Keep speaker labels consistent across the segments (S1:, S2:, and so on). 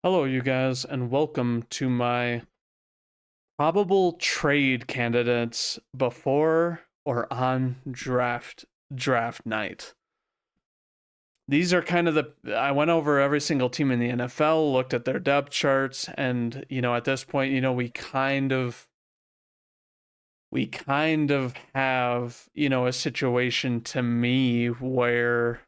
S1: Hello, you guys, and welcome to my probable trade candidates before or on draft night. These are kind of I went over every single team in the NFL, looked at their depth charts, and at this point, we kind of have, a situation to me where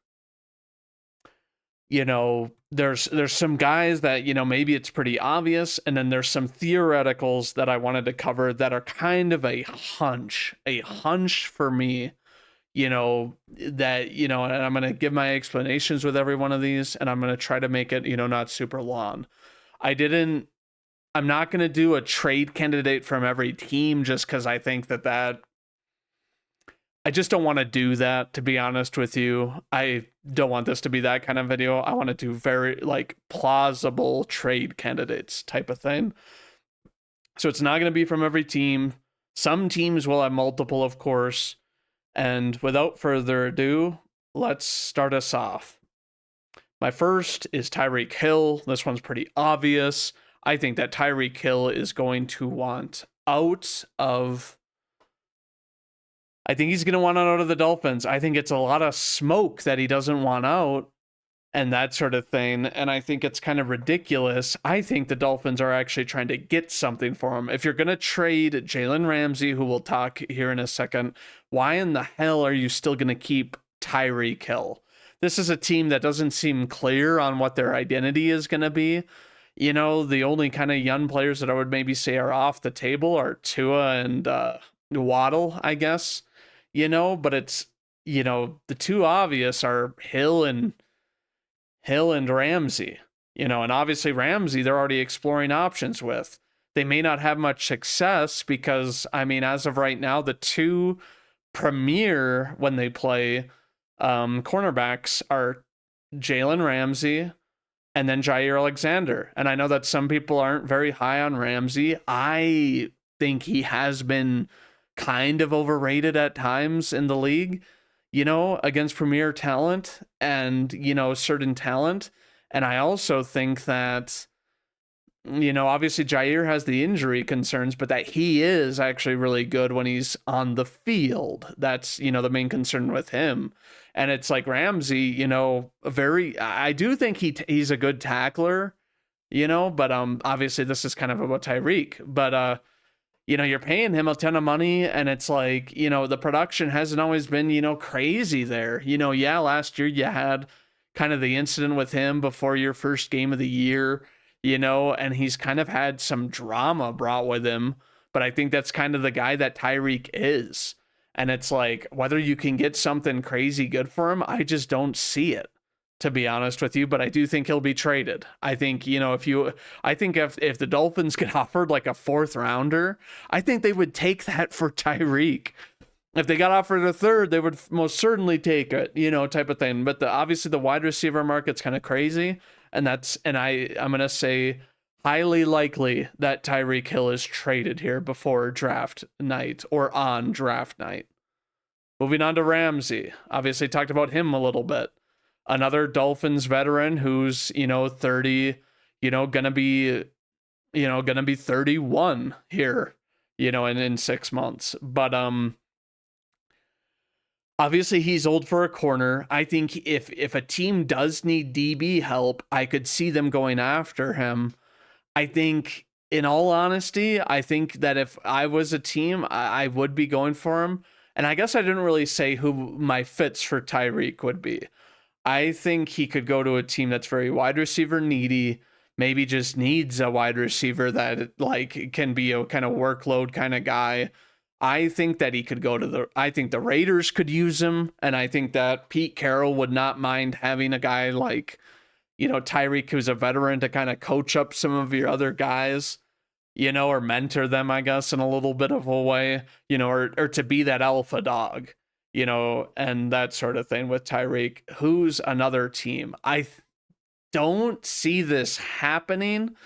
S1: there's some guys that maybe it's pretty obvious, and then there's some theoreticals that I wanted to cover that are kind of a hunch for me, that and I'm going to give my explanations with every one of these, and I'm going to try to make it not super long. I'm not going to do a trade candidate from every team just because I think that I just don't want to do that, to be honest with you. I don't want this to be that kind of video. I want to do very plausible trade candidates type of thing. So it's not going to be from every team. Some teams will have multiple, of course. And without further ado, let's start us off. My first is Tyreek Hill. This one's pretty obvious. I think that Tyreek Hill is going to want out of I think he's going to want out of the Dolphins. I think it's a lot of smoke that he doesn't want out and that sort of thing. And I think it's kind of ridiculous. I think the Dolphins are actually trying to get something for him. If you're going to trade Jalen Ramsey, who we'll talk here in a second, why in the hell are you still going to keep Tyreek Hill? This is a team that doesn't seem clear on what their identity is going to be. The only kind of young players that I would maybe say are off the table are Tua and Waddle, I guess. But it's the two obvious are Hill and Ramsey. And obviously Ramsey they're already exploring options with. They may not have much success because as of right now the two premier when they play cornerbacks are Jalen Ramsey and then Jair Alexander. And I know that some people aren't very high on Ramsey. I think he has been kind of overrated at times in the league, against premier talent and, certain talent. And I also think that, obviously Jair has the injury concerns, but that he is actually really good when he's on the field. That's, the main concern with him. And it's like Ramsey, I do think he's a good tackler, but obviously this is kind of about Tyreek. But you're paying him a ton of money, and it's like, the production hasn't always been, crazy there. Yeah, last year you had kind of the incident with him before your first game of the year, and he's kind of had some drama brought with him. But I think that's kind of the guy that Tyreek is. And it's like, whether you can get something crazy good for him, I just don't see it, to be honest with you. But I do think he'll be traded. I think, if the Dolphins get offered like a fourth rounder, I think they would take that for Tyreek. If they got offered a third, they would most certainly take it, type of thing. But obviously the wide receiver market's kind of crazy. And I'm going to say highly likely that Tyreek Hill is traded here before draft night or on draft night. Moving on to Ramsey. Obviously talked about him a little bit. Another Dolphins veteran who's, 30, gonna be 31 here, in 6 months. But obviously he's old for a corner. I think if a team does need DB help, I could see them going after him. I think, in all honesty, I think that if I was a team, I would be going for him. And I guess I didn't really say who my fits for Tyreek would be. I think he could go to a team that's very wide receiver needy, maybe just needs a wide receiver that can be a kind of workload kind of guy. I think that he could go to I think the Raiders could use him, and I think that Pete Carroll would not mind having a guy like, Tyreek, who's a veteran, to kind of coach up some of your other guys, or mentor them, I guess, in a little bit of a way, or to be that alpha dog, and that sort of thing with Tyreek. Who's another team? I don't see this happening,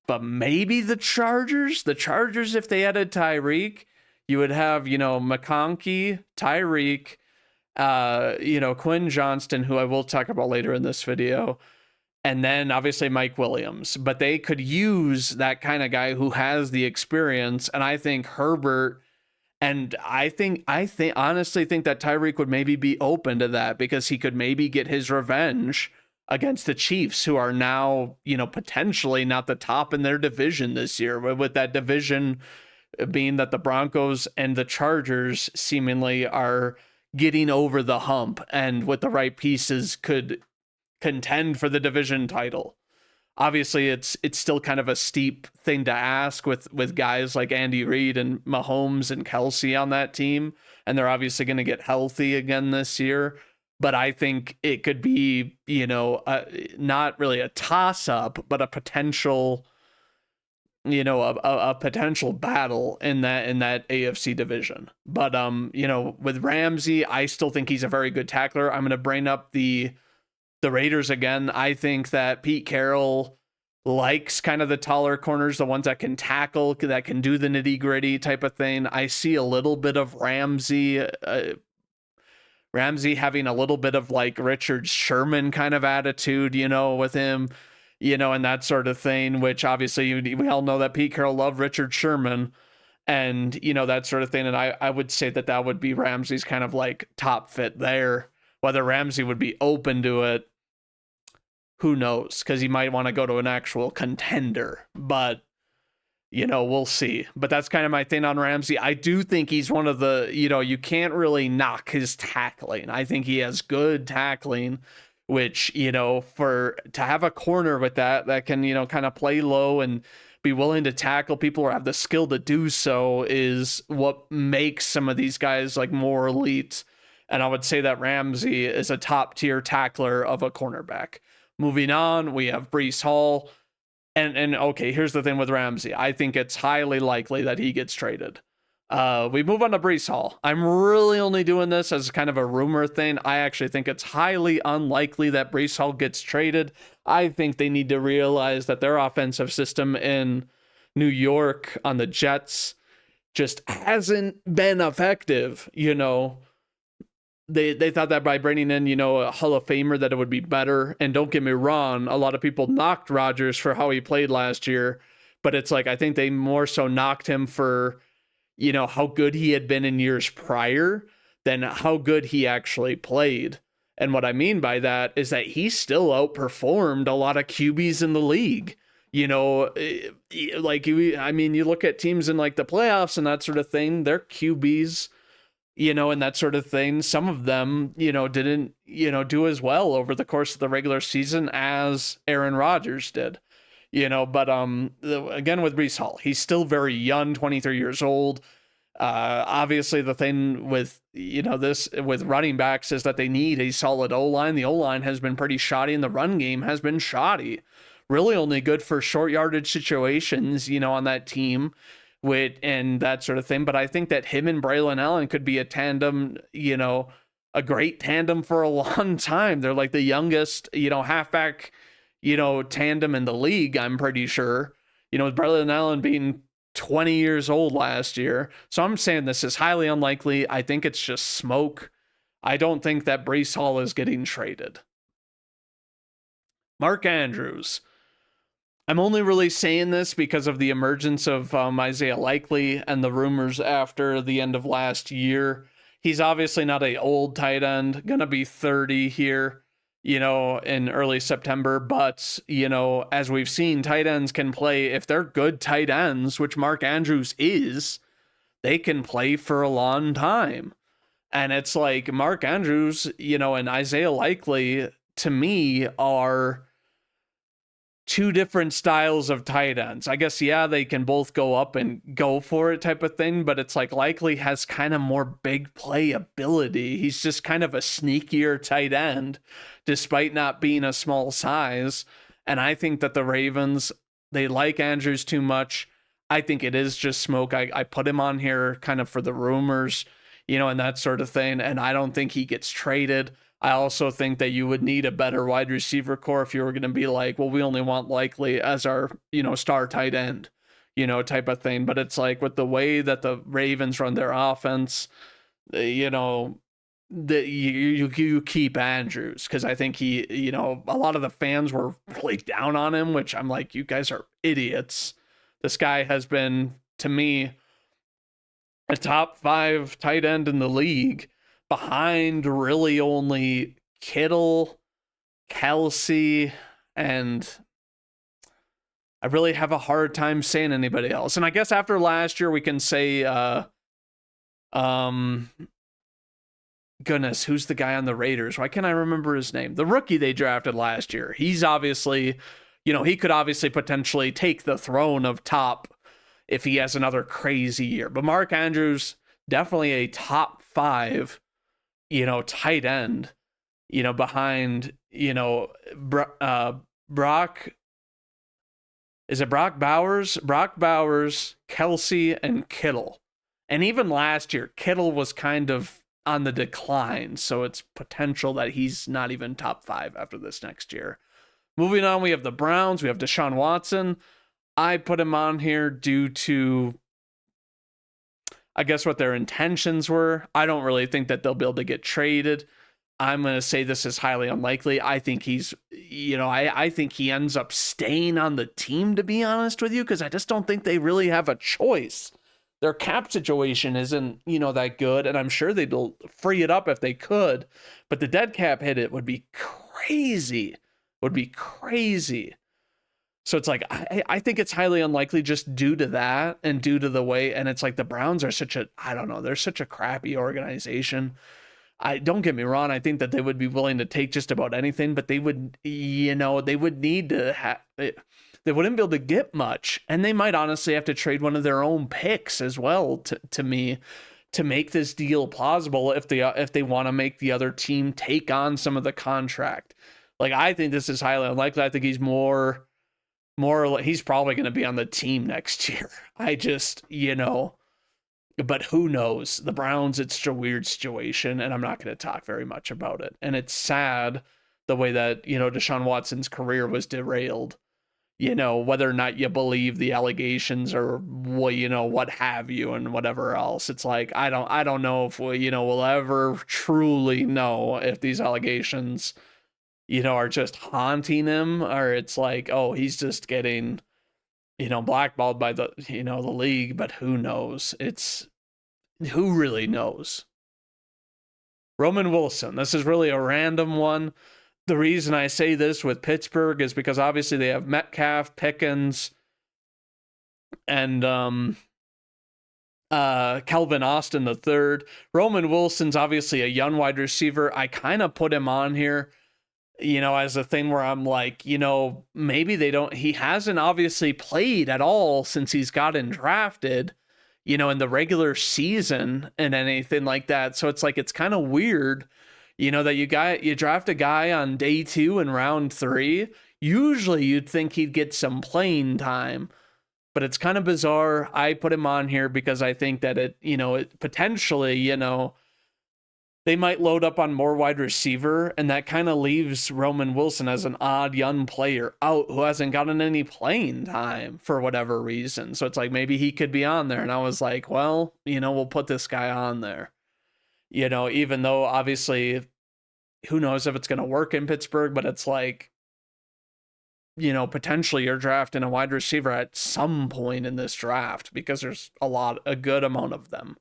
S1: but maybe the Chargers. The Chargers, if they added Tyreek, you would have, McConkey, Tyreek, Quinn Johnston, who I will talk about later in this video, and then obviously Mike Williams. But they could use that kind of guy who has the experience. And I think Herbert, and I think honestly think that Tyreek would maybe be open to that because he could maybe get his revenge against the Chiefs, who are now, potentially not the top in their division this year, with that division being that the Broncos and the Chargers seemingly are getting over the hump and with the right pieces could contend for the division title. Obviously, it's still kind of a steep thing to ask with guys like Andy Reid and Mahomes and Kelsey on that team, and they're obviously going to get healthy again this year. But I think it could be, not really a toss up, but a potential, a potential battle in that AFC division. But with Ramsey, I still think he's a very good tackler. I'm going to bring up the Raiders again. I think that Pete Carroll likes kind of the taller corners, the ones that can tackle, that can do the nitty gritty type of thing. I see a little bit of Ramsey having a little bit of like Richard Sherman kind of attitude, with him, and that sort of thing, which obviously we all know that Pete Carroll loved Richard Sherman and, that sort of thing. And I would say that would be Ramsey's kind of like top fit there. Whether Ramsey would be open to it, who knows? Because he might want to go to an actual contender. But, we'll see. But that's kind of my thing on Ramsey. I do think he's one of the, you can't really knock his tackling. I think he has good tackling, which, for to have a corner with that can, kind of play low and be willing to tackle people or have the skill to do so is what makes some of these guys like more elite. And I would say that Ramsey is a top tier tackler of a cornerback. Moving on, we have Breece Hall. And okay, here's the thing with Ramsey. I think it's highly likely that he gets traded. We move on to Breece Hall. I'm really only doing this as kind of a rumor thing. I actually think it's highly unlikely that Breece Hall gets traded. I think they need to realize that their offensive system in New York on the Jets just hasn't been effective, They thought that by bringing in, a Hall of Famer that it would be better. And don't get me wrong, a lot of people knocked Rodgers for how he played last year. But it's like, I think they more so knocked him for, how good he had been in years prior than how good he actually played. And what I mean by that is that he still outperformed a lot of QBs in the league. You look at teams in like the playoffs and that sort of thing, their QBs, and that sort of thing. Some of them, didn't, do as well over the course of the regular season as Aaron Rodgers did, but again, with Breece Hall, he's still very young, 23 years old. Obviously the thing with, this with running backs is that they need a solid O-line. The O-line has been pretty shoddy and the run game has been shoddy, really only good for short yardage situations, on that team. And that sort of thing. But I think that him and Braylon Allen could be a tandem, a great tandem for a long time. They're like the youngest, halfback, tandem in the league, I'm pretty sure, with Braylon Allen being 20 years old last year. So I'm saying this is highly unlikely. I think it's just smoke. I don't think that Breece Hall is getting traded. Mark Andrews. I'm only really saying this because of the emergence of Isaiah Likely and the rumors after the end of last year. He's obviously not an old tight end, going to be 30 here, in early September. But, as we've seen, tight ends can play, if they're good tight ends, which Mark Andrews is, they can play for a long time. And it's like Mark Andrews, and Isaiah Likely, to me, are two different styles of tight ends. I guess, yeah, they can both go up and go for it type of thing, but it's like Likely has kind of more big play ability. He's just kind of a sneakier tight end, despite not being a small size. And I think that the Ravens, they like Andrews too much. I think it is just smoke. I put him on here kind of for the rumors, and that sort of thing. And I don't think he gets traded. I also think that you would need a better wide receiver core if you were going to be like, well, we only want Likely as our, star tight end, type of thing. But it's like with the way that the Ravens run their offense, that you keep Andrews, because I think he, a lot of the fans were really down on him, which I'm like, you guys are idiots. This guy has been, to me, a top 5 tight end in the league, behind really only Kittle, Kelsey, and I really have a hard time saying anybody else. And I guess after last year, we can say, goodness, who's the guy on the Raiders? Why can't I remember his name? The rookie they drafted last year. He's obviously, he could obviously potentially take the throne of top if he has another crazy year. But Mark Andrews, definitely a top 5, tight end, behind, Brock. Is it Brock Bowers? Brock Bowers, Kelsey, and Kittle. And even last year, Kittle was kind of on the decline, so it's potential that he's not even top 5 after this next year. Moving on, we have the Browns. We have Deshaun Watson. I put him on here due to, I guess, what their intentions were. I don't really think that they'll be able to get traded. I'm going to say this is highly unlikely. I think he's, I think he ends up staying on the team, to be honest with you, because I just don't think they really have a choice. Their cap situation isn't, that good, and I'm sure they'd free it up if they could, but the dead cap hit, it would be crazy. So it's like, I think it's highly unlikely just due to that and due to the way, and it's like the Browns are they're such a crappy organization. Don't get me wrong, I think that they would be willing to take just about anything, but they would, they would need to have, they wouldn't be able to get much, and they might honestly have to trade one of their own picks as well to me to make this deal plausible if they want to make the other team take on some of the contract. Like, I think this is highly unlikely. I think he's he's probably going to be on the team next year. But who knows? The Browns, it's a weird situation, and I'm not going to talk very much about it. And it's sad the way that, Deshaun Watson's career was derailed, whether or not you believe the allegations or, what have you and whatever else. It's like, I don't know if we'll ever truly know if these allegations, are just haunting him, or it's like, oh, he's just getting, blackballed by the, the league, but who knows? Who really knows? Roman Wilson. This is really a random one. The reason I say this with Pittsburgh is because obviously they have Metcalf, Pickens, and Calvin Austin III. Roman Wilson's obviously a young wide receiver. I kind of put him on here, as a thing where I'm like, maybe he hasn't obviously played at all since he's gotten drafted, in the regular season and anything like that. So it's like, it's kind of weird, that you draft a guy on day 2 in round 3. Usually you'd think he'd get some playing time, but it's kind of bizarre. I put him on here because I think that it potentially, they might load up on more wide receiver, and that kind of leaves Roman Wilson as an odd young player out who hasn't gotten any playing time for whatever reason. So it's like, maybe he could be on there. And I was like, well, we'll put this guy on there, even though obviously who knows if it's going to work in Pittsburgh, but it's like, potentially you're drafting a wide receiver at some point in this draft, because there's a good amount of them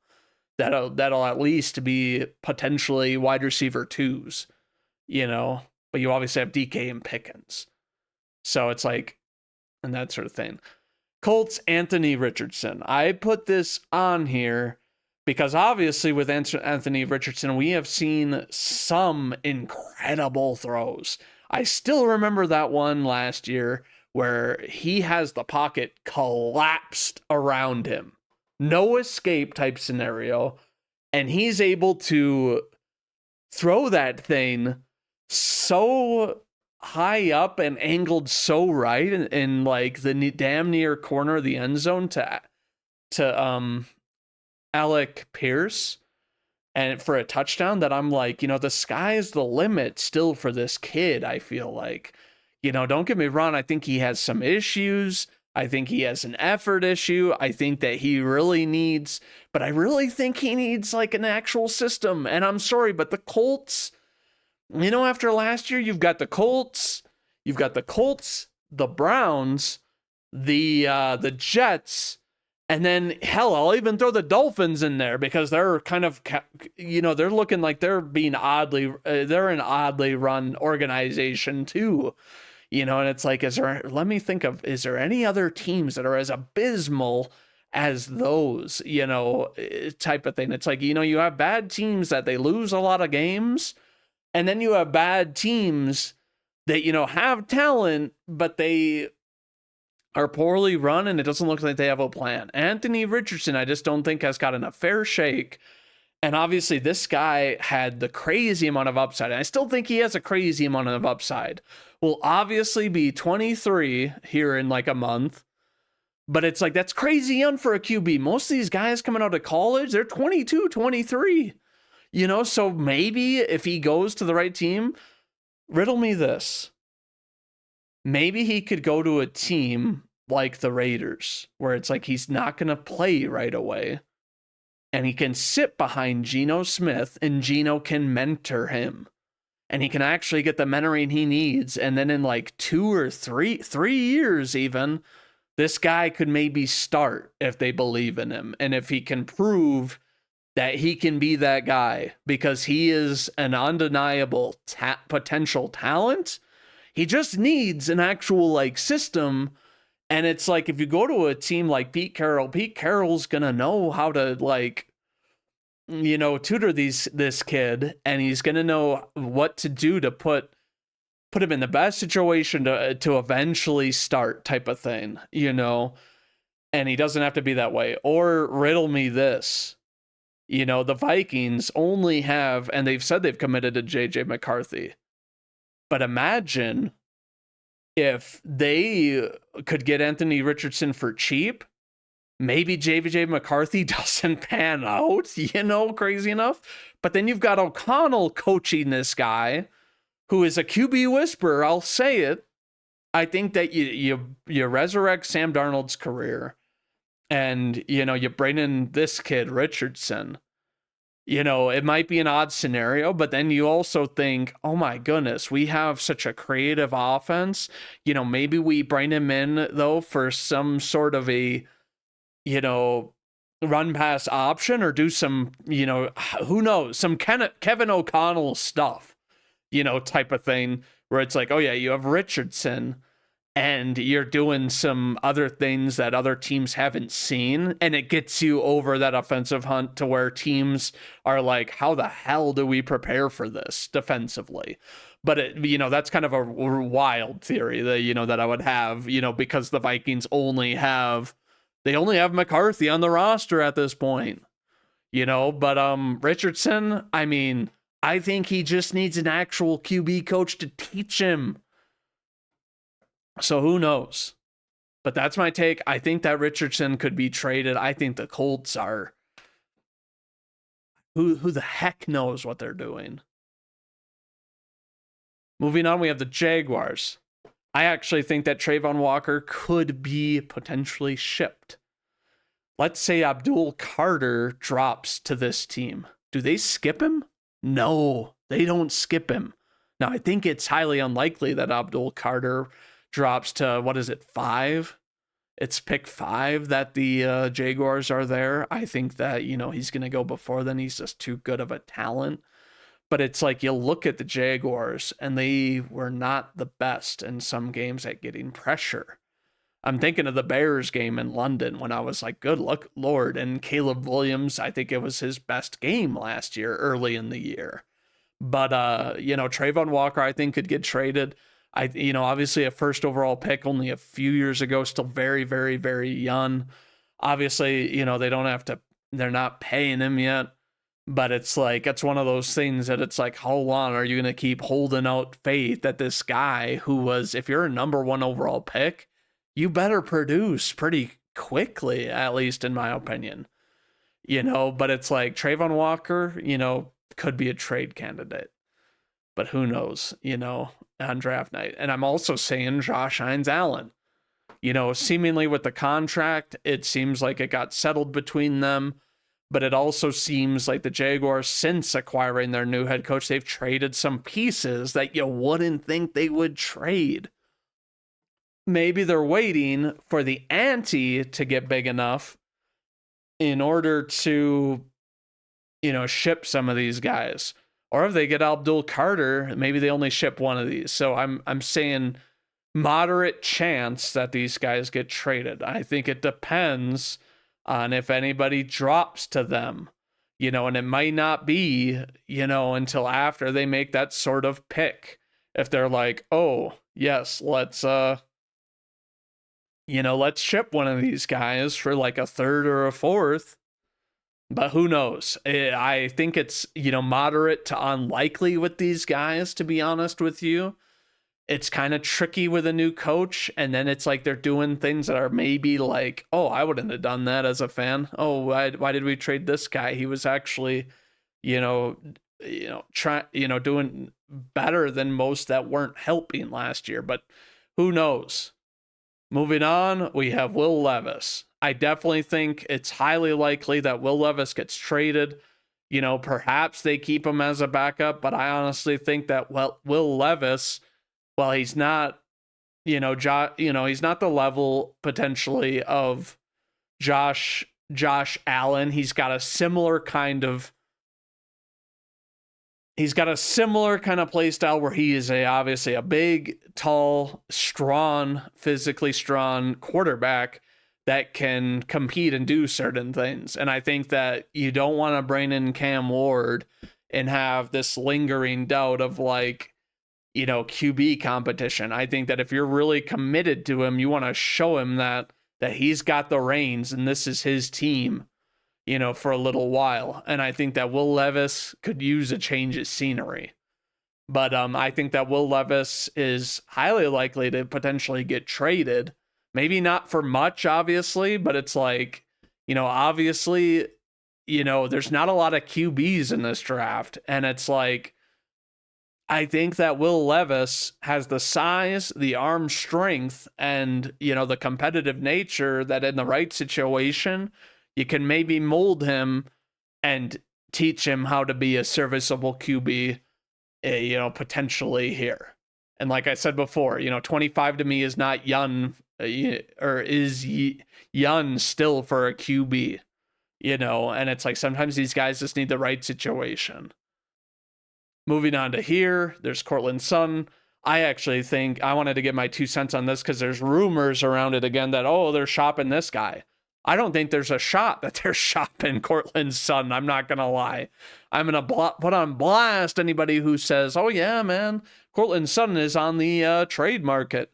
S1: that'll at least be potentially wide receiver 2s, but you obviously have DK and Pickens. So it's like, and that sort of thing. Colts, Anthony Richardson. I put this on here because obviously with Anthony Richardson, we have seen some incredible throws. I still remember that one last year where he has the pocket collapsed around him. No escape type scenario, and he's able to throw that thing so high up and angled so right in like the damn near corner of the end zone to Alec Pierce, and for a touchdown, that I'm like, the sky is the limit still for this kid. I feel like, don't get me wrong, I think he has some issues. I think he has an effort issue. I think that he really needs, but I really think he needs like an actual system. And I'm sorry, but the Colts, after last year, you've got the Colts, the Browns, the Jets, and then hell, I'll even throw the Dolphins in there because they're kind of, they're looking like they're being they're an oddly run organization too. And it's like, let me think of, is there any other teams that are as abysmal as those, type of thing? It's like, you have bad teams that they lose a lot of games, and then you have bad teams that, have talent, but they are poorly run, and it doesn't look like they have a plan. Anthony Richardson, I just don't think has gotten a fair shake. And obviously, this guy had the crazy amount of upside. And I still think he has a crazy amount of upside. Will obviously be 23 here in like a month. But it's like, that's crazy young for a QB. Most of these guys coming out of college, they're 22, 23. So maybe if he goes to the right team, riddle me this. Maybe he could go to a team like the Raiders, where it's like he's not going to play right away. And he can sit behind Geno Smith, and Geno can mentor him. And he can actually get the mentoring he needs. And then in like 2 or 3 years even, this guy could maybe start if they believe in him. And if he can prove that he can be that guy, because he is an undeniable potential talent. He just needs an actual like system. And it's like, if you go to a team like Pete Carroll's going to know how to like, tutor this kid, and he's going to know what to do to put him in the best situation to eventually start, type of thing, and he doesn't have to be that way. Or riddle me this, the Vikings only have, and they've said they've committed to JJ McCarthy, but imagine if they could get Anthony Richardson for cheap. Maybe JJ McCarthy doesn't pan out, crazy enough. But then you've got O'Connell coaching this guy, who is a QB whisperer. I'll say it. I think that you resurrect Sam Darnold's career, and you bring in this kid Richardson. It might be an odd scenario, but then you also think, oh my goodness, we have such a creative offense. Maybe we bring him in though for some sort of a run pass option, or do some, who knows, some Kevin O'Connell stuff, type of thing, where it's like, oh yeah, you have Richardson and you're doing some other things that other teams haven't seen, and it gets you over that offensive hunt to where teams are like, how the hell do we prepare for this defensively? But that's kind of a wild theory that, that I would have, because the Vikings only have McCarthy on the roster at this point, but Richardson, I think he just needs an actual QB coach to teach him. So who knows? But that's my take. I think that Richardson could be traded. I think the Colts are, who the heck knows what they're doing. Moving on, we have the Jaguars. I actually think that Trayvon Walker could be potentially shipped. Let's say Abdul Carter drops to this team. Do they skip him? No, they don't skip him. Now, I think it's highly unlikely that Abdul Carter drops to, 5? It's pick 5 that the Jaguars are there. I think that, he's going to go before then. He's just too good of a talent. But it's like, you look at the Jaguars, and they were not the best in some games at getting pressure. I'm thinking of the Bears game in London when I was like, good luck, Lord. And Caleb Williams, I think it was his best game last year, early in the year. But, Trayvon Walker, I think, could get traded. Obviously a first overall pick only a few years ago, still very, very, very young. Obviously, they're not paying him yet. But it's like, it's one of those things that it's like, how long are you going to keep holding out faith that this guy who was, if you're a number 1 overall pick, you better produce pretty quickly, at least in my opinion. But it's like Trayvon Walker, could be a trade candidate. But who knows, on draft night. And I'm also saying Josh Hines Allen. Seemingly with the contract, it seems like it got settled between them. But it also seems like the Jaguars, since acquiring their new head coach, they've traded some pieces that you wouldn't think they would trade. Maybe they're waiting for the ante to get big enough in order to, ship some of these guys. Or if they get Abdul Carter, maybe they only ship one of these. So I'm saying moderate chance that these guys get traded. I think it depends on if anybody drops to them, and it might not be, until after they make that sort of pick. If they're like, oh, yes, let's ship one of these guys for like a third or a fourth. But who knows? I think it's, moderate to unlikely with these guys, to be honest with you. It's kind of tricky with a new coach, and then it's like they're doing things that are maybe like, oh, I wouldn't have done that as a fan. Oh, why did we trade this guy? He was actually, doing better than most that weren't helping last year. But who knows? Moving on, we have Will Levis. I definitely think it's highly likely that Will Levis gets traded. Perhaps they keep him as a backup, but I honestly think that Will Levis, well, he's not, he's not the level potentially of Josh Allen. He's got a similar kind of play style where he is obviously a big, tall, strong, physically strong quarterback that can compete and do certain things. And I think that you don't want to bring in Cam Ward and have this lingering doubt of like, QB competition. I think that if you're really committed to him, you want to show him that he's got the reins and this is his team, for a little while. And I think that Will Levis could use a change of scenery. But I think that Will Levis is highly likely to potentially get traded. Maybe not for much, obviously, but it's like, obviously, there's not a lot of QBs in this draft. And it's like, I think that Will Levis has the size, the arm strength, and, the competitive nature that in the right situation, you can maybe mold him and teach him how to be a serviceable QB, potentially here. And like I said before, 25 to me is not young, or is young still for a QB, and it's like sometimes these guys just need the right situation. Moving on to here, there's Cortland Sutton. I actually think I wanted to get my 2 cents on this because there's rumors around it again that, oh, they're shopping this guy. I don't think there's a shot that they're shopping Cortland Sutton. I'm not going to lie. I'm going to put on blast anybody who says, oh, yeah, man, Cortland Sutton is on the trade market.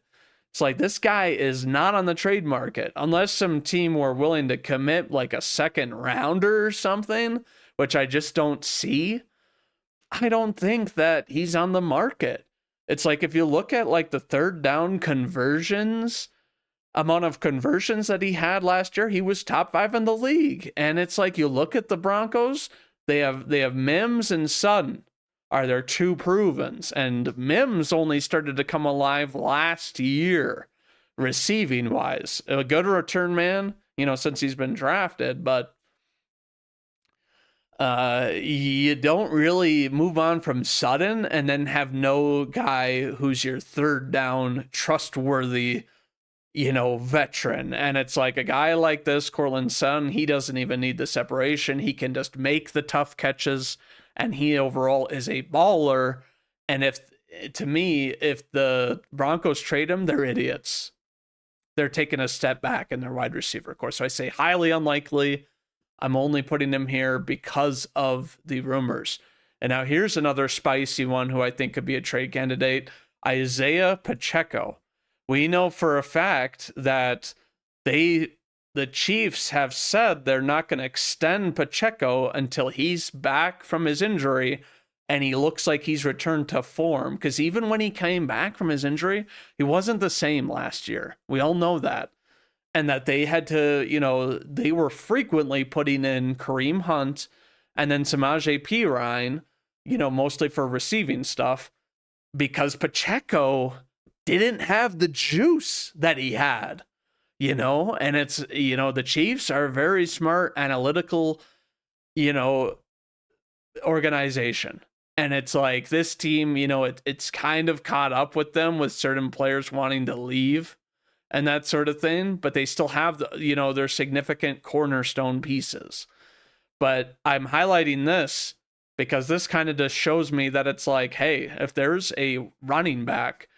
S1: It's like, this guy is not on the trade market unless some team were willing to commit like a second rounder or something, which I just don't see. I don't think that he's on the market. It's like if you look at like the third down amount of conversions that he had last year, he was top 5 in the league. And it's like you look at the Broncos, they have Mims and Sutton are their 2 provens. And Mims only started to come alive last year, receiving wise. A good return man, since he's been drafted, but you don't really move on from Sutton and then have no guy who's your third down trustworthy, veteran. And it's like a guy like this, Cortland Sutton, he doesn't even need the separation. He can just make the tough catches, and he overall is a baller. And if the Broncos trade him, they're idiots. They're taking a step back in their wide receiver course. So I say highly unlikely. I'm only putting him here because of the rumors. And now here's another spicy one who I think could be a trade candidate, Isaiah Pacheco. We know for a fact that the Chiefs have said they're not going to extend Pacheco until he's back from his injury and he looks like he's returned to form. Because even when he came back from his injury, he wasn't the same last year. We all know that. And that they had to, they were frequently putting in Kareem Hunt and then Samaje Perine, mostly for receiving stuff, because Pacheco didn't have the juice that he had. And it's, the Chiefs are a very smart, analytical, you know, organization. And it's like this team, it's kind of caught up with them with certain players wanting to leave and that sort of thing, but they still have their significant cornerstone pieces. But I'm highlighting this because this kind of just shows me that it's like, hey, if there's a running back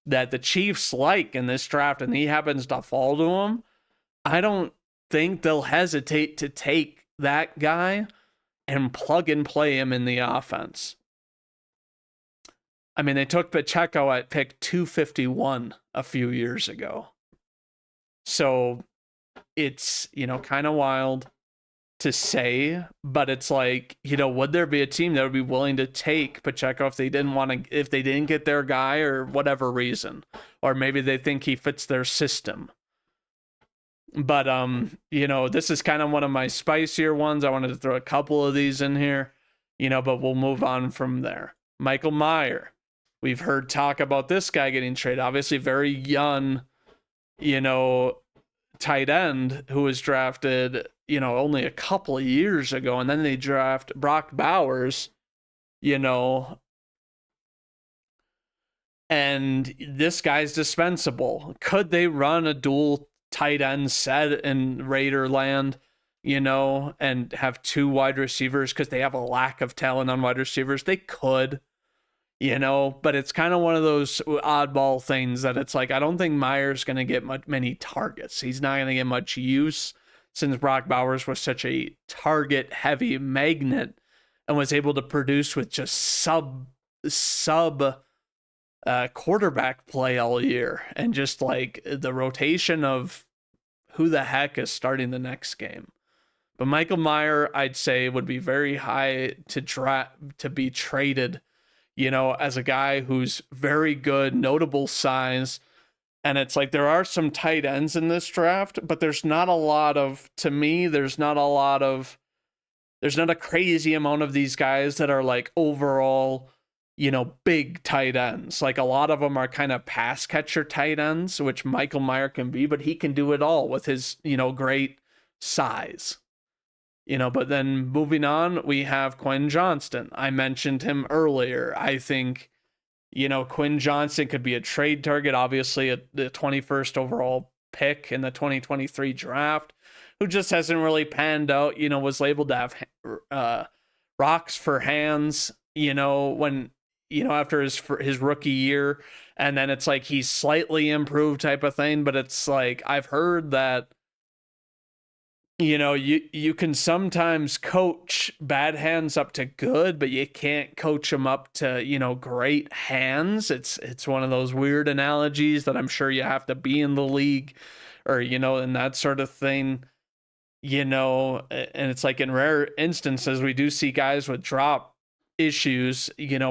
S1: that the Chiefs like in this draft and he happens to fall to them, I don't think they'll hesitate to take that guy and plug and play him in the offense. I mean, they took Pacheco at pick 251 a few years ago. So it's, kind of wild to say, but it's like, would there be a team that would be willing to take Pacheco if they didn't get their guy or whatever reason, or maybe they think he fits their system? But this is kind of one of my spicier ones. I wanted to throw a couple of these in here, but we'll move on from there. Michael Mayer. We've heard talk about this guy getting traded. Obviously, very young, tight end who was drafted, only a couple of years ago. And then they draft Brock Bowers, and this guy's dispensable. Could they run a dual tight end set in Raider land, and have two wide receivers because they have a lack of talent on wide receivers? They could. But it's kind of one of those oddball things that it's like, I don't think Meyer's going to get many targets. He's not going to get much use since Brock Bowers was such a target heavy magnet and was able to produce with just sub quarterback play all year. And just like the rotation of who the heck is starting the next game. But Michael Mayer, I'd say, would be very high to be traded, as a guy who's very good, notable size. And it's like there are some tight ends in this draft, but there's not a crazy amount of these guys that are like overall, big tight ends. Like a lot of them are kind of pass catcher tight ends, which Michael Mayer can be, but he can do it all with his, great size. But then moving on, we have Quinn Johnston. I mentioned him earlier. I think, Quinn Johnston could be a trade target, obviously the 21st overall pick in the 2023 draft, who just hasn't really panned out, was labeled to have rocks for hands, when, after his rookie year. And then it's like he's slightly improved type of thing. But it's like, I've heard that, you can sometimes coach bad hands up to good, but you can't coach them up to, great hands. It's one of those weird analogies that I'm sure you have to be in the league or, and that sort of thing, and it's like in rare instances, we do see guys with drop issues,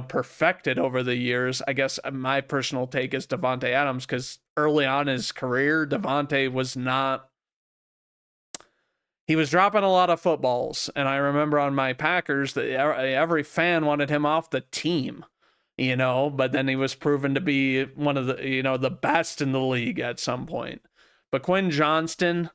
S1: perfected over the years. I guess my personal take is Davante Adams, because early on in his career, Davante he was dropping a lot of footballs. And I remember on my Packers that every fan wanted him off the team, but then he was proven to be one of the, the best in the league at some point. But Quinn Johnston,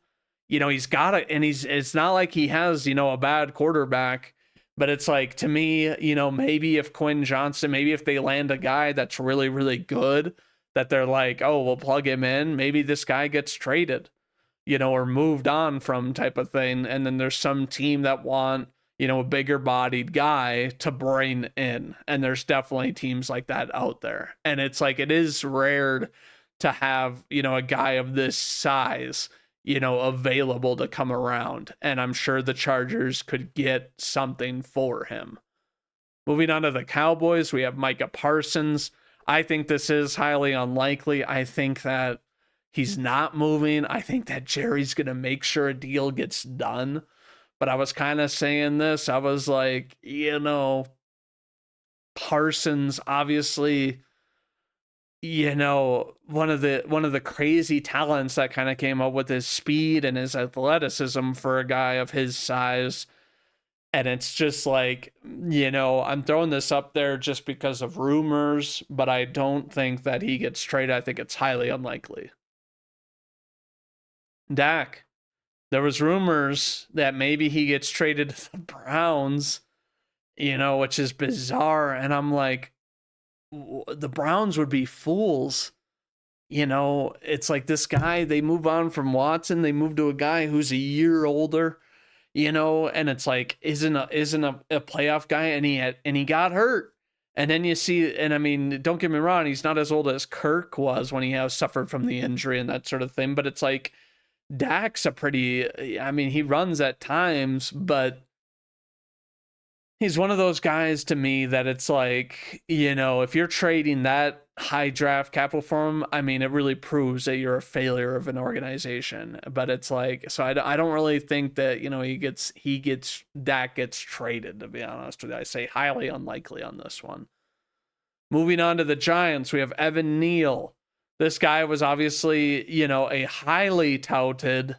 S1: he's got it. And it's not like he has, a bad quarterback, but it's like, to me, maybe if Quinn Johnston, maybe if they land a guy that's really, really good, that they're like, oh, we'll plug him in. Maybe this guy gets traded, or moved on from type of thing. And then there's some team that want, a bigger bodied guy to bring in. And there's definitely teams like that out there. And it's like, it is rare to have, a guy of this size, available to come around. And I'm sure the Chargers could get something for him. Moving on to the Cowboys, we have Micah Parsons. I think this is highly unlikely. I think that he's not moving. I think that Jerry's going to make sure a deal gets done. But I was kind of saying this. I was like, Parsons, obviously, one of the crazy talents that kind of came up with his speed and his athleticism for a guy of his size. And it's just like, I'm throwing this up there just because of rumors, but I don't think that he gets traded. I think it's highly unlikely. Dak. There was rumors that maybe he gets traded to the Browns, which is bizarre. And I'm like, the Browns would be fools. It's like this guy, they move on from Watson, they move to a guy who's a year older, and it's like isn't a playoff guy, and he got hurt. And then you see, and I mean, don't get me wrong, he's not as old as Kirk was when he has suffered from the injury and that sort of thing, but it's like Dak's he runs at times, but he's one of those guys to me that it's like, if you're trading that high draft capital for him, I mean, it really proves that you're a failure of an organization. But it's like, so I don't really think that, Dak gets traded, to be honest with you. I say highly unlikely on this one. Moving on to the Giants, we have Evan Neal. This guy was obviously, a highly touted,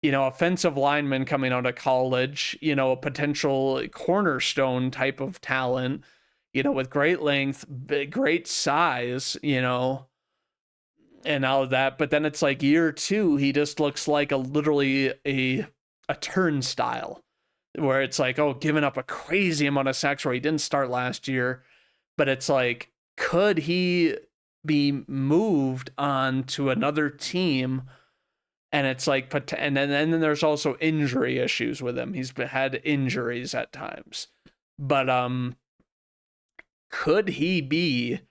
S1: offensive lineman coming out of college, a potential cornerstone type of talent, with great length, great size, and all of that. But then it's like year two, he just looks like literally a turnstile, where it's like, oh, giving up a crazy amount of sacks where he didn't start last year. But it's like, could he be moved on to another team? And it's like, and then there's also injury issues with him. He's had injuries at times, but could he be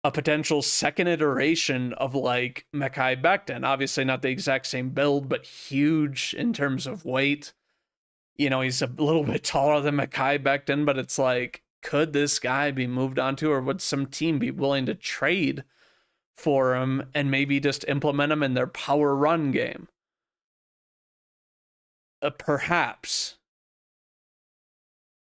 S1: a potential second iteration of like Mekhi Becton? Obviously not the exact same build, but huge in terms of weight. He's a little bit taller than Mekhi Becton, but it's like, could this guy be moved onto, or would some team be willing to trade for him and maybe just implement him in their power run game? Perhaps.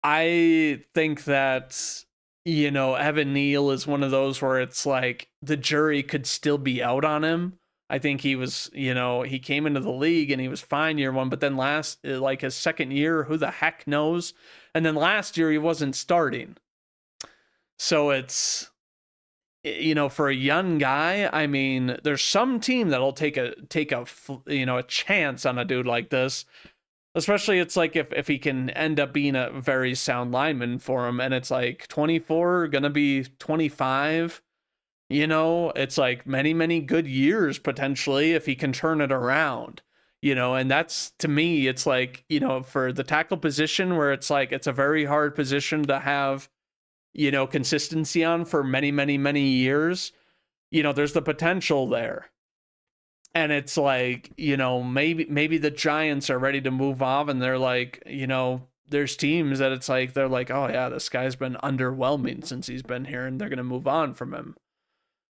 S1: I think that, Evan Neal is one of those where it's like the jury could still be out on him. I think he was, he came into the league and he was fine year one, but then like his second year, who the heck knows? And then last year he wasn't starting. So it's, for a young guy, I mean, there's some team that'll take a chance on a dude like this. Especially it's like if he can end up being a very sound lineman for him, and it's like 24, gonna be 25, it's like many good years potentially if he can turn it around, and that's, to me, it's like, for the tackle position, where it's like it's a very hard position to have, consistency on for many years, there's the potential there. And it's like, maybe the Giants are ready to move off, and they're like, there's teams that it's like, they're like, oh yeah, this guy's been underwhelming since he's been here, and they're going to move on from him.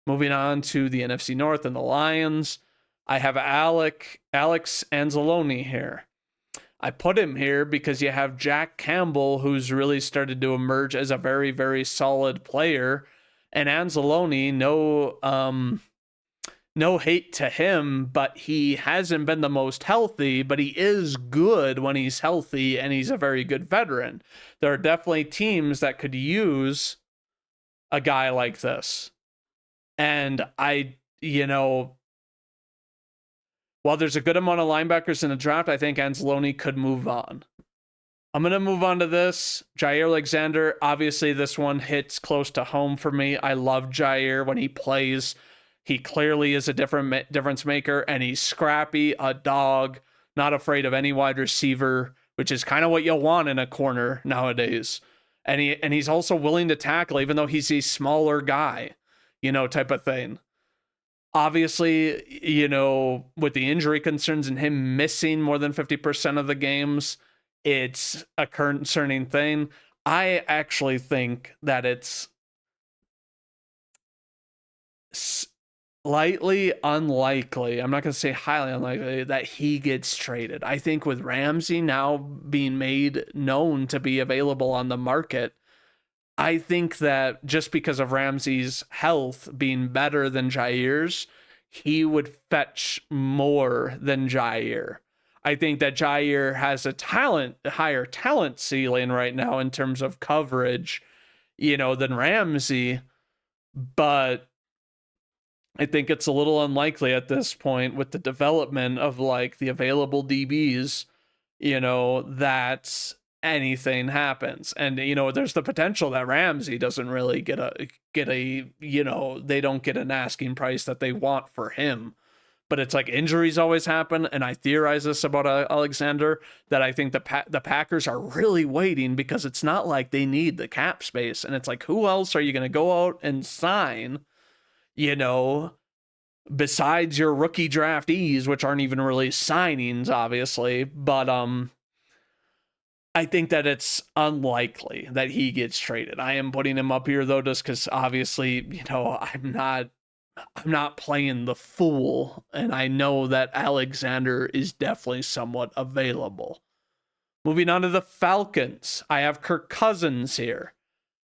S1: Moving on to the NFC North and the Lions, I have Alex Anzalone here. I put him here because you have Jack Campbell, who's really started to emerge as a very, very solid player, and Anzalone, no hate to him, but he hasn't been the most healthy, but he is good when he's healthy, and he's a very good veteran. There are definitely teams that could use a guy like this. And while there's a good amount of linebackers in the draft, I think Anzalone could move on. I'm going to move on to this. Jair Alexander, obviously this one hits close to home for me. I love Jair when he plays. He clearly is a difference maker, and he's scrappy, a dog, not afraid of any wide receiver, which is kind of what you want in a corner nowadays. And he's also willing to tackle, even though he's a smaller guy, type of thing. Obviously, with the injury concerns and him missing more than 50% of the games, it's a concerning thing. I actually think that it's slightly unlikely, I'm not going to say highly unlikely, that he gets traded. I think with Ramsey now being made known to be available on the market, I think that just because of Ramsey's health being better than Jair's, he would fetch more than Jair. I think that Jair has a higher talent ceiling right now in terms of coverage, than Ramsey, but I think it's a little unlikely at this point with the development of like the available DBs, that anything happens. And there's the potential that Ramsey doesn't really get a they don't get an asking price that they want for him. But it's like injuries always happen, and I theorize this about Alexander, that I think the Packers are really waiting because it's not like they need the cap space, and it's like, who else are you going to go out and sign, you know, besides your rookie draftees, which aren't even really signings, obviously. But I think that it's unlikely that he gets traded. I am putting him up here though, just because obviously, I'm not playing the fool, and I know that Alexander is definitely somewhat available. Moving on to the Falcons, I have Kirk Cousins here.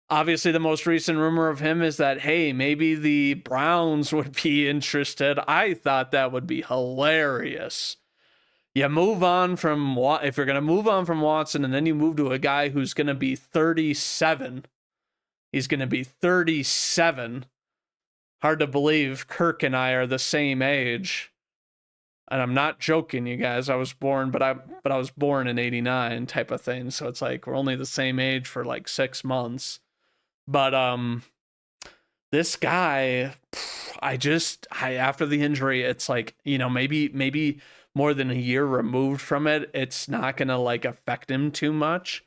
S1: Obviously, the most recent rumor of him is that, hey, maybe the Browns would be interested. I thought that would be hilarious. You move on from, if you're going to move on from Watson and then you move to a guy who's going to be 37, he's going to be 37. Hard to believe Kirk and I are the same age. And I'm not joking, you guys. I was born, but I was born in '89 type of thing. So it's like we're only the same age for like 6 months. But this guy, after the injury, it's like, maybe more than a year removed from it, it's not gonna like affect him too much,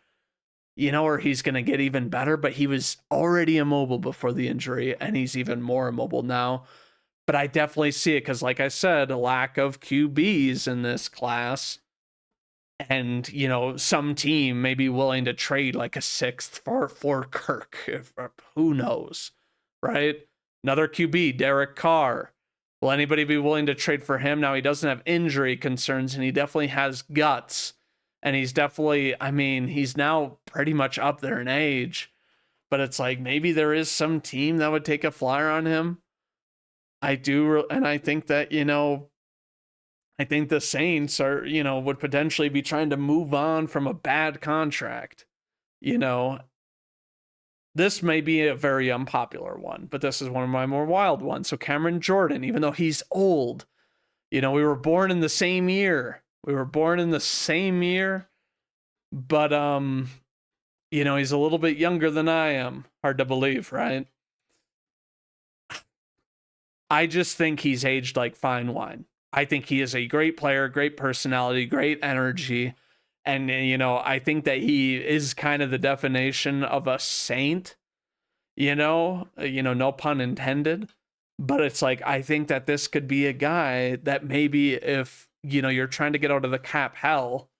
S1: or he's gonna get even better. But he was already immobile before the injury, and he's even more immobile now. But I definitely see it because, like I said, a lack of QBs in this class. And, some team may be willing to trade like a sixth for Kirk. Who knows, right? Another QB, Derek Carr. Will anybody be willing to trade for him? Now, he doesn't have injury concerns, and he definitely has guts. And he's definitely, he's now pretty much up there in age. But it's like maybe there is some team that would take a flyer on him. I do, and I think that, I think the Saints are, would potentially be trying to move on from a bad contract. This may be a very unpopular one, but this is one of my more wild ones. So Cameron Jordan, even though he's old, we were born in the same year. But he's a little bit younger than I am. Hard to believe, right? I just think he's aged like fine wine. I think he is a great player, great personality, great energy. And, I think that he is kind of the definition of a saint, no pun intended. But it's like, I think that this could be a guy that maybe if, you're trying to get out of the cap hell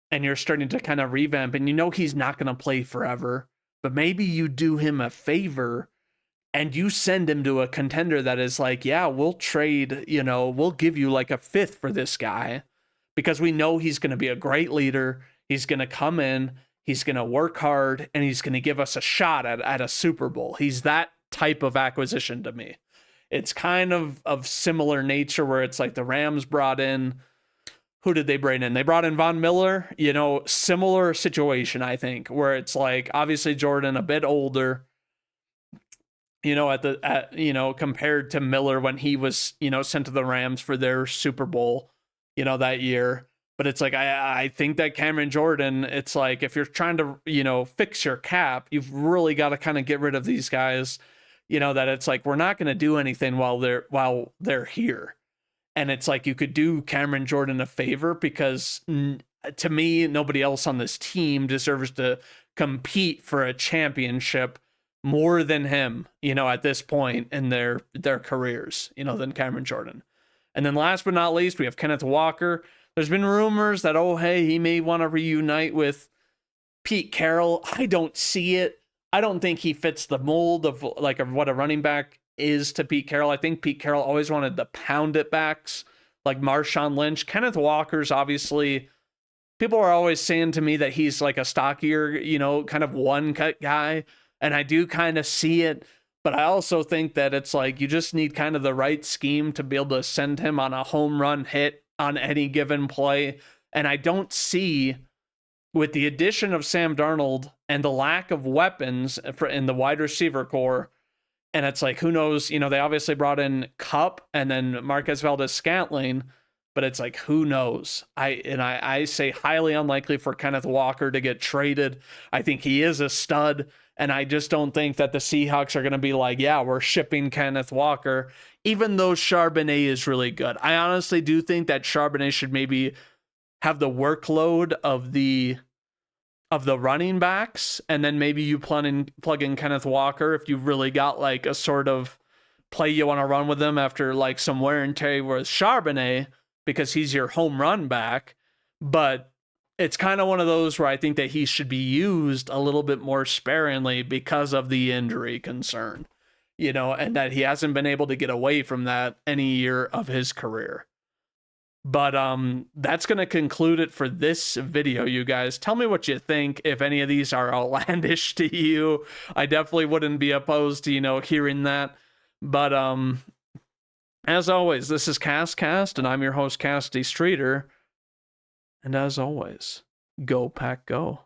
S1: and you're starting to kind of revamp and he's not going to play forever, but maybe you do him a favor and you send him to a contender that is like, yeah, we'll trade, we'll give you like a fifth for this guy because we know he's going to be a great leader. He's going to come in, he's going to work hard, and he's going to give us a shot at a Super Bowl. He's that type of acquisition to me. It's kind of similar nature where it's like the Rams brought in, who did they bring in? They brought in Von Miller, similar situation, I think, where it's like obviously Jordan a bit older, compared to Miller when he was, sent to the Rams for their Super Bowl, that year. But it's like, I think that Cameron Jordan, it's like, if you're trying to, fix your cap, you've really got to kind of get rid of these guys, that it's like, we're not going to do anything while they're here. And it's like, you could do Cameron Jordan a favor because to me, nobody else on this team deserves to compete for a championship more than him, at this point in their careers, than Cameron Jordan. And then last but not least, we have Kenneth Walker. There's been rumors that, he may want to reunite with Pete Carroll. I don't see it. I don't think he fits the mold of what a running back is to Pete Carroll. I think Pete Carroll always wanted the pound it backs like Marshawn Lynch. Kenneth Walker's obviously, people are always saying to me that he's like a stockier, kind of one cut guy. And I do kind of see it, but I also think that it's like you just need kind of the right scheme to be able to send him on a home run hit on any given play. And I don't see, with the addition of Sam Darnold and the lack of weapons in the wide receiver core, And it's like, who knows? You know, they obviously brought in Cup and then Marquez Valdez-Scantling, but it's like, who knows? I say highly unlikely for Kenneth Walker to get traded. I think he is a stud, and I just don't think that the Seahawks are going to be like, yeah, we're shipping Kenneth Walker, even though Charbonnet is really good. I honestly do think that Charbonnet should maybe have the workload of the running backs, and then maybe you plug in Kenneth Walker if you've really got like a sort of play you want to run with him after like some wear and tear with Charbonnet, because he's your home run back. But it's kind of one of those where I think that he should be used a little bit more sparingly because of the injury concern, you know, and that he hasn't been able to get away from that any year of his career. But that's going to conclude it for this video, you guys. Tell me what you think, if any of these are outlandish to you. I definitely wouldn't be opposed to, you know, hearing that. But as always, this is Cast, and I'm your host, Cassidy Streeter. And as always, go Pack Go.